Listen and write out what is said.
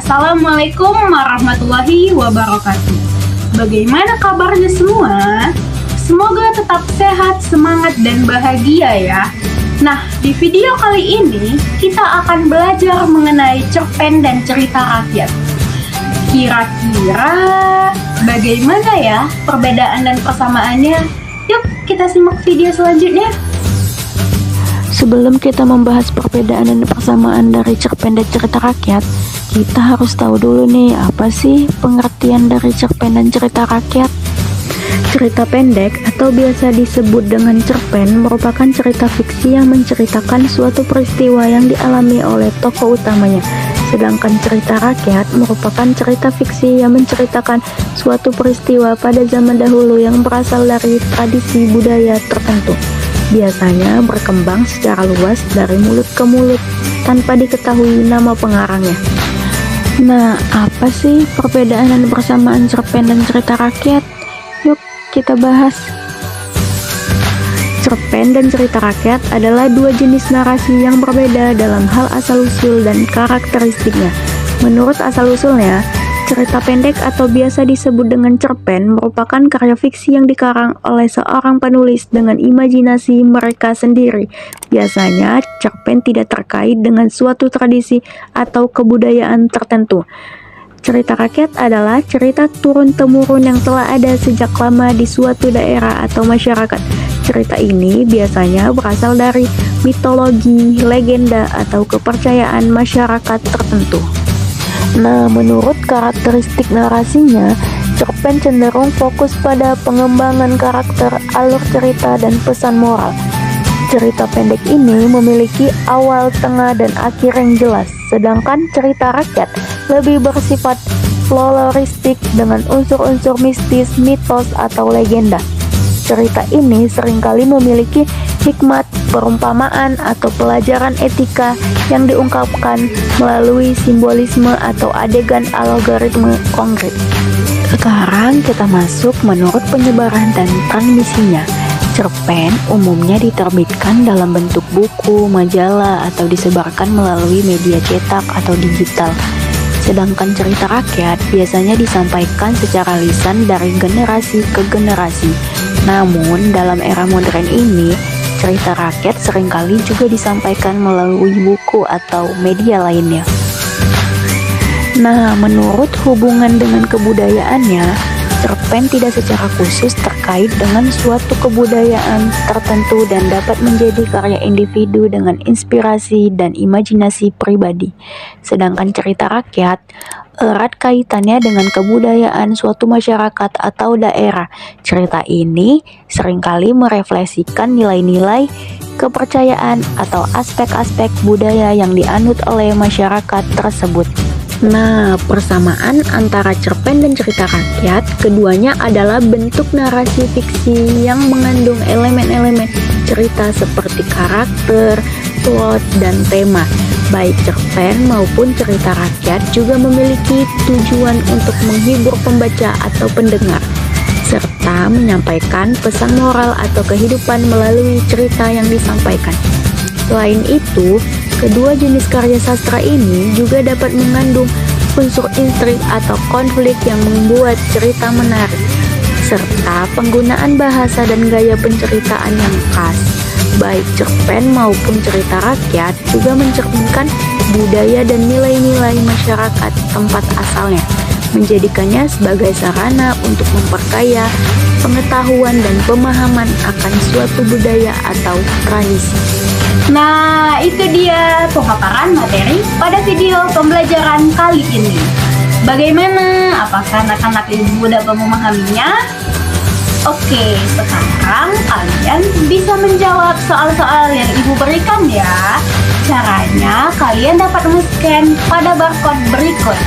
Assalamualaikum warahmatullahi wabarakatuh. Bagaimana kabarnya semua? Semoga tetap sehat, semangat, dan bahagia ya. Nah, di video kali ini kita akan belajar mengenai cerpen dan cerita rakyat. Kira-kira bagaimana ya perbedaan dan persamaannya? Yuk kita simak video selanjutnya. Sebelum kita membahas perbedaan dan persamaan dari cerpen dan cerita rakyat, kita harus tahu dulu nih, apa sih pengertian dari cerpen dan cerita rakyat? Cerita pendek atau biasa disebut dengan cerpen merupakan cerita fiksi yang menceritakan suatu peristiwa yang dialami oleh tokoh utamanya. Sedangkan cerita rakyat merupakan cerita fiksi yang menceritakan suatu peristiwa pada zaman dahulu yang berasal dari tradisi budaya tertentu. Biasanya berkembang secara luas dari mulut ke mulut tanpa diketahui nama pengarangnya. Nah, apa sih perbedaan dan persamaan cerpen dan cerita rakyat? Yuk kita bahas. Cerpen dan cerita rakyat adalah dua jenis narasi yang berbeda dalam hal asal-usul dan karakteristiknya. Menurut asal-usulnya, cerita pendek atau biasa disebut dengan cerpen merupakan karya fiksi yang dikarang oleh seorang penulis dengan imajinasi mereka sendiri. Biasanya, cerpen tidak terkait dengan suatu tradisi atau kebudayaan tertentu. Cerita rakyat adalah cerita turun-temurun yang telah ada sejak lama di suatu daerah atau masyarakat. Cerita ini biasanya berasal dari mitologi, legenda, atau kepercayaan masyarakat tertentu. Nah, menurut karakteristik narasinya, cerpen cenderung fokus pada pengembangan karakter, alur cerita, dan pesan moral. Cerita pendek ini memiliki awal, tengah, dan akhir yang jelas, sedangkan cerita rakyat lebih bersifat folkloristik dengan unsur-unsur mistis, mitos, atau legenda. Cerita ini seringkali memiliki hikmat, perumpamaan, atau pelajaran etika yang diungkapkan melalui simbolisme atau adegan algoritma konkret. Sekarang kita masuk menurut penyebaran dan transmisinya. Cerpen umumnya diterbitkan dalam bentuk buku, majalah, atau disebarkan melalui media cetak atau digital. Sedangkan cerita rakyat biasanya disampaikan secara lisan dari generasi ke generasi. Namun, dalam era modern ini, cerita rakyat seringkali juga disampaikan melalui buku atau media lainnya. Nah, menurut hubungan dengan kebudayaannya, cerpen tidak secara khusus terkait dengan suatu kebudayaan tertentu dan dapat menjadi karya individu dengan inspirasi dan imajinasi pribadi. Sedangkan cerita rakyat erat kaitannya dengan kebudayaan suatu masyarakat atau daerah. Cerita ini seringkali merefleksikan nilai-nilai, kepercayaan, atau aspek-aspek budaya yang dianut oleh masyarakat tersebut. Nah, persamaan antara cerpen dan cerita rakyat, keduanya adalah bentuk narasi fiksi yang mengandung elemen-elemen cerita seperti karakter, plot, dan tema. Baik cerpen maupun cerita rakyat juga memiliki tujuan untuk menghibur pembaca atau pendengar, serta menyampaikan pesan moral atau kehidupan melalui cerita yang disampaikan. Selain itu, kedua jenis karya sastra ini juga dapat mengandung unsur intrik atau konflik yang membuat cerita menarik, serta penggunaan bahasa dan gaya penceritaan yang khas. Baik cerpen maupun cerita rakyat juga mencerminkan budaya dan nilai-nilai masyarakat tempat asalnya, menjadikannya sebagai sarana untuk memperkaya pengetahuan dan pemahaman akan suatu budaya atau tradisi. Nah, itu dia pemaparan materi pada video pembelajaran kali ini. Bagaimana? Apakah anak-anak ibu dapat memahaminya? Oke, sekarang kalian bisa menjawab soal-soal yang ibu berikan ya. Caranya, kalian dapat men-scan pada barcode berikut.